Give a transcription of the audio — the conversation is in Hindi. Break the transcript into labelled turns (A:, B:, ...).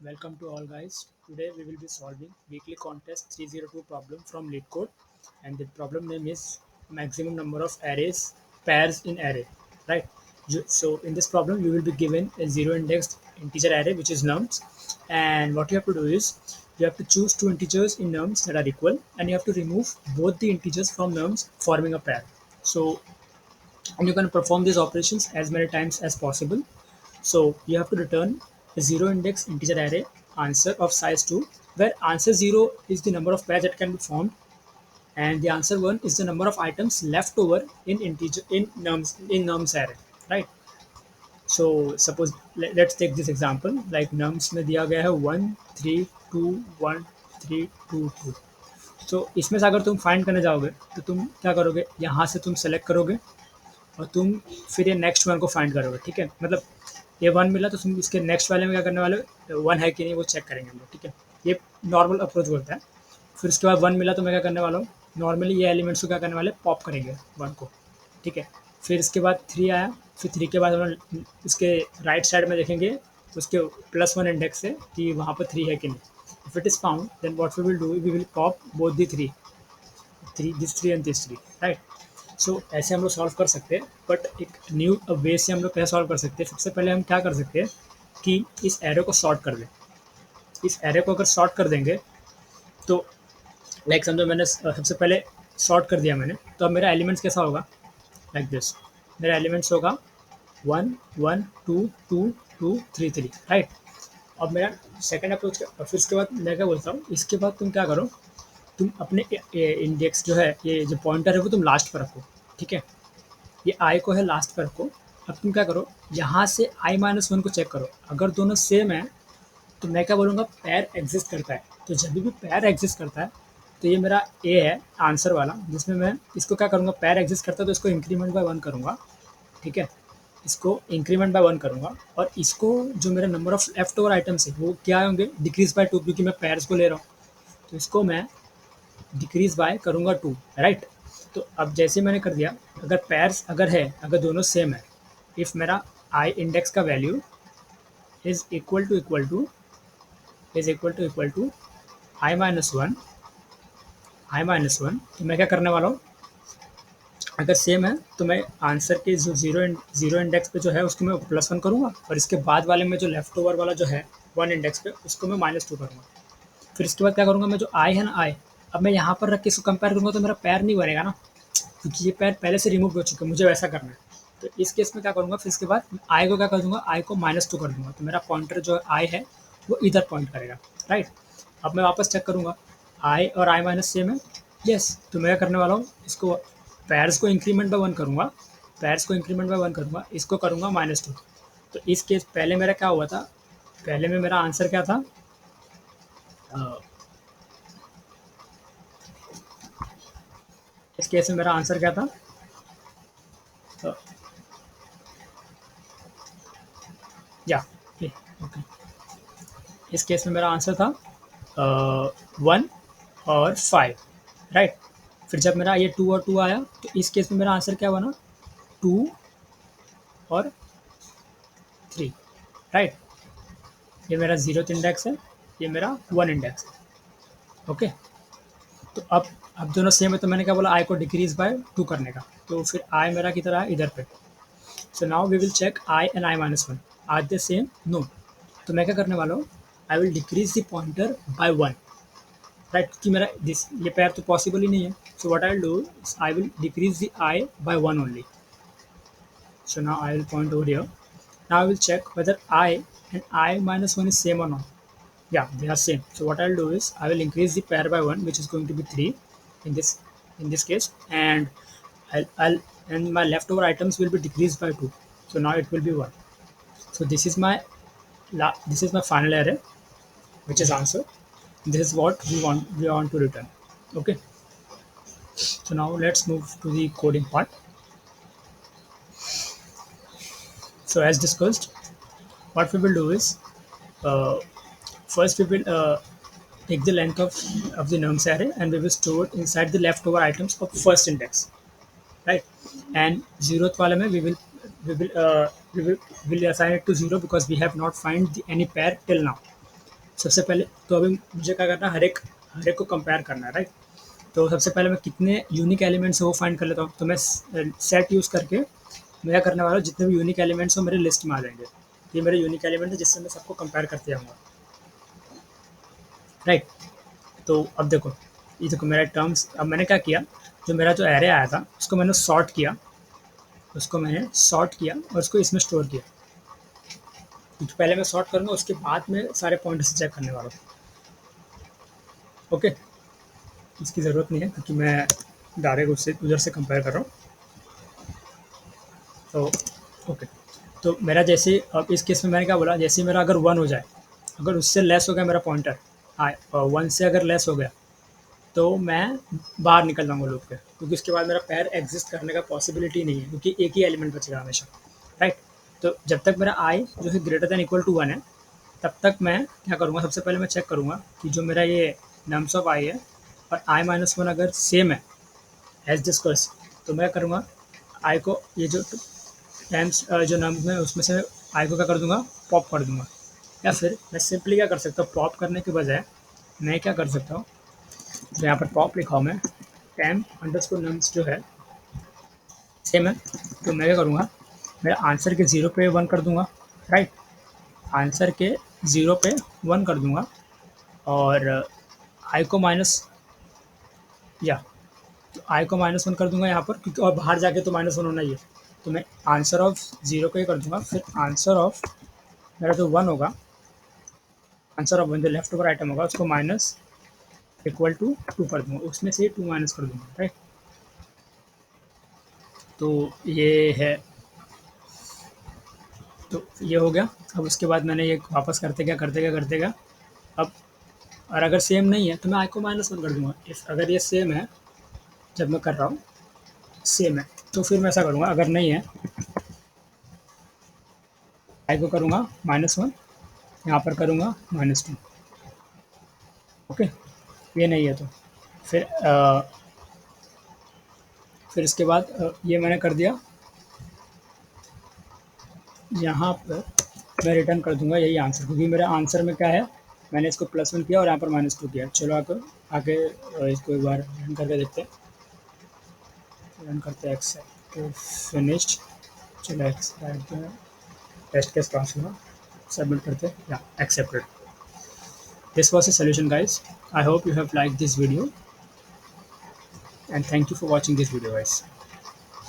A: Welcome to all guys. Today we will be solving weekly contest 302 problem from LeetCode, and the problem name is maximum number of arrays pairs in array. Right. So in this problem you will be given a zero indexed integer array which is nums, and what you have to do is you have to choose two integers in nums that are equal, and you have to remove both the integers from nums forming a pair. So and you can perform these operations as many times as possible. So you have to return a zero index integer array answer of size 2, where answer 0 is the number of pairs that can be formed, and the answer 1 is the number of items left over in integer in nums array, right? So suppose let's take this example, like nums में दिया गया है 1 3 2 1 3 2 2. तो इसमें से अगर तुम फाइंड करने जाओगे तो तुम क्या करोगे, यहाँ से तुम सेलेक्ट करोगे और तुम फिर ये नेक्स्ट वन को फाइंड करोगे, ठीक है? मतलब ये वन मिला तो तुम इसके नेक्स्ट वाले में क्या करने वाले हो, वन है कि नहीं वो चेक करेंगे हम लोग, ठीक है? ये नॉर्मल अप्रोच बोलता है। फिर उसके बाद वन मिला तो मैं क्या करने वाला हूँ, नॉर्मली ये एलिमेंट्स को क्या करने वाले, पॉप करेंगे वन को, ठीक है? फिर इसके बाद थ्री आया, फिर थ्री के बाद हम इसके राइट साइड में देखेंगे उसके +1 इंडेक्स से कि वहाँ पर थ्री है कि नहीं। If it is found then what we will do, we will pop both the three, three this three and this three, right? So ऐसे हम लोग सॉल्व कर सकते हैं, बट एक न्यू वे से हम लोग कैसे सॉल्व कर सकते हैं। सबसे पहले हम क्या कर सकते हैं कि इस एरे को सॉर्ट कर दें। इस एरे को अगर सॉर्ट कर देंगे तो लाइक समझो मैंने सबसे पहले सॉर्ट कर दिया मैंने, तो अब मेरा एलिमेंट्स कैसा होगा, लाइक दिस। मेरा एलिमेंट्स होगा 1 1 2 2 2 3 3, राइट? अब मेरा सेकेंड अप्रोच, फिर उसके बाद मैं क्या बोलता हूँ, इसके बाद तुम क्या करो, तुम अपने इंडेक्स जो है, ये जो पॉइंटर है वो तुम लास्ट पर रखो, ठीक है? ये आई को है लास्ट पर रखो। अब तुम क्या करो, यहाँ से i-1 को चेक करो, अगर दोनों सेम है तो मैं क्या बोलूँगा, पैर एग्जिस्ट करता है। तो जब भी पैर एग्जिस्ट करता है तो ये मेरा ए है आंसर वाला, जिसमें मैं इसको क्या करूँगा, पैर एग्जिस्ट करता है तो इसको इंक्रीमेंट बाय 1 करूँगा, ठीक है? इसको इंक्रीमेंट बाय 1 करूँगा, और इसको जो मेरा number of left over items है वो क्या होंगे, डिक्रीज बाय 2, क्योंकि मैं पैर्स को ले रहा हूँ। तो इसको मैं डिक्रीज बाय करूँगा 2, राइट? तो अब जैसे मैंने कर दिया, अगर पैर्स अगर है, अगर दोनों सेम है, इफ़ मेरा आई इंडेक्स का value is equal to I minus one, तो मैं क्या करने वाला हूँ, अगर सेम है तो मैं आंसर के जो जीरो इंडेक्स पे जो है उसको मैं +1 करूँगा, और इसके बाद वाले में जो लेफ्ट ओवर वाला जो है 1 इंडेक्स पे उसको मैं -2 करूँगा। फिर इसके बाद क्या करूँगा, मैं जो आई है ना, आई, अब मैं यहाँ पर रख के इसको कंपेयर करूँगा तो मेरा पैर नहीं बनेगा ना, क्योंकि ये पैर पहले से रिमूव हो चुके हैं, मुझे वैसा करना है। तो इस केस में क्या करूँगा, फिर इसके बाद आई को क्या कर दूँगा, आई को -2 कर दूँगा, तो मेरा पॉइंटर जो आई है वो इधर पॉइंट करेगा, राइट? अब मैं वापस चेक करूँगा, आई और आई माइनस सेम है, यस। तो मैं क्या करने वाला हूँ, इसको पैर्स को इंक्रीमेंट बाय 1 करूँगा, इसको करूँगा -2। तो इस केस पहले मेरा क्या हुआ था, पहले में मेरा आंसर क्या था, अ, इस केस में मेरा आंसर क्या था, अ, या ओके, इस केस में मेरा आंसर था 1 और 5, राइट? फिर जब मेरा ये 2 और 2 आया तो इस केस में मेरा आंसर क्या बना, 2 और 3, राइट? ये मेरा 0th इंडेक्स है, ये मेरा 1 इंडेक्स है, ओके? तो अब दोनों सेम है, तो मैंने क्या बोला, आई को डिक्रीज बाय 2 करने का, तो फिर आई मेरा किधर आया, इधर पे। So now we will check I and i-1 are the same, no. तो मैं क्या करने वाला हूँ, I will decrease the pointer by 1, right? कि मेरा दिस ये पैर तो पॉसिबल ही नहीं है। So what I will do, I will decrease the I by 1 only. So now I will point over here. Now I will check whether I and i-1 is same or not. Yeah, they are same. So what I'll do is I will increase the pair by 1, which is going to be 3 in this case, and I'll and my leftover items will be decreased by 2. So now it will be 1. So this is my final array, which is answer. This is what we want to return. Okay. So now let's move to the coding part. So as discussed, what we will do is, uh, first we will take the length of the nums array, and we will store it inside the leftover items of first index, right? And zeroth wala mein we will assign it to 0 because we have not find any pair till now. सबसे पहले तो अभी मुझे क्या करना है, हर एक को कंपेयर करना है, राइट। तो सबसे पहले मैं कितने यूनिक एलिमेंट्स है वो फाइंड कर लेता हूँ। तो मैं सेट यूज़ करके मैं क्या करने वाला हूँ, जितने भी यूनिक एलिमेंट्स हो मेरे लिस्ट में आ जाएंगे। ये मेरे यूनिक एलिमेंट है जिससे मैं सबको कंपेयर करते जाऊँगा, राइट। तो अब देखो, ये देखो मेरा टर्म्स, अब मैंने क्या किया, जो मेरा जो एरे आया था उसको मैंने सॉर्ट किया, और उसको इसमें स्टोर किया। तो पहले मैं सॉर्ट करूँगा, उसके बाद में सारे पॉइंट्स चेक करने वाला हूँ। ओके, इसकी ज़रूरत नहीं है क्योंकि मैं डायरेक्ट उससे उधर से कंपेयर कर रहा हूँ। तो ओके, तो मेरा जैसे अब इस केस में मैंने क्या बोला, जैसे मेरा अगर 1 हो जाए, अगर उससे लेस हो गया मेरा पॉइंटर, हाँ 1 से अगर लेस हो गया तो मैं बाहर निकल जाऊँगा लूप के, क्योंकि उसके बाद मेरा पैर एग्जिस्ट करने का पॉसिबिलिटी नहीं है, क्योंकि एक ही एलिमेंट बचेगा हमेशा, राइट। तो जब तक मेरा आई जो है ग्रेटर देन इक्वल टू 1 है, तब तक मैं क्या करूँगा, सबसे पहले मैं चेक करूँगा कि जो मेरा ये नम्स ऑफ आई है और i-1 अगर सेम है एज डिस्कस, तो मैं करूँगा आई को, ये जो टाइम्स जो नम्स में उसमें से आई को क्या कर दूंगा, पॉप कर दूंगा। या फिर मैं सिंपली क्या कर सकता हूँ, पॉप करने के बजाय मैं क्या कर सकता हूँ, तो यहाँ पर पॉप लिखा हूँ मैं, टेम्प अंडरस्कोर नम्स जो है सेम है, तो मैं क्या करूँगा, मेरा आंसर के 0 पे 1 कर दूंगा, राइट। आंसर के 0 पे 1 कर दूंगा, और आई को माइनस, या तो आई को -1 कर दूंगा यहाँ पर, क्योंकि और बाहर जाके तो -1 होना ही है। तो मैं आंसर ऑफ 0 को ही कर दूंगा, फिर आंसर ऑफ मेरा जो 1 होगा, आंसर ऑफ 1 जो लेफ्ट ओवर आइटम होगा उसको माइनस इक्वल टू 2 कर दूंगा, उसमें से 2 माइनस कर दूंगा, राइट। तो ये है, तो ये हो गया। अब उसके बाद मैंने ये वापस करते क्या, अब और अगर सेम नहीं है तो मैं आई को -1 कर दूंगा। इफ अगर ये सेम है, जब मैं कर रहा हूँ सेम है, तो फिर मैं ऐसा करूँगा, अगर नहीं है आई को करूँगा -1, यहाँ पर करूँगा -2। ओके, ये नहीं है तो फिर फिर इसके बाद ये मैंने कर दिया, यहाँ पर मैं रिटर्न कर दूंगा यही आंसर, क्योंकि मेरे आंसर में क्या है, मैंने इसको +1 किया और यहाँ पर -2 किया। चलो आगे आगे इसको एक बार रन करके देखते हैं, रन करते हैं, एक्सेप्ट फिनिश्ड। चलो एक्सेप्ट, टेस्ट केस पास हुआ, सबमिट करते हैं, या accepted. This was a solution guys. I hope you have liked this video and thank you for watching this video guys.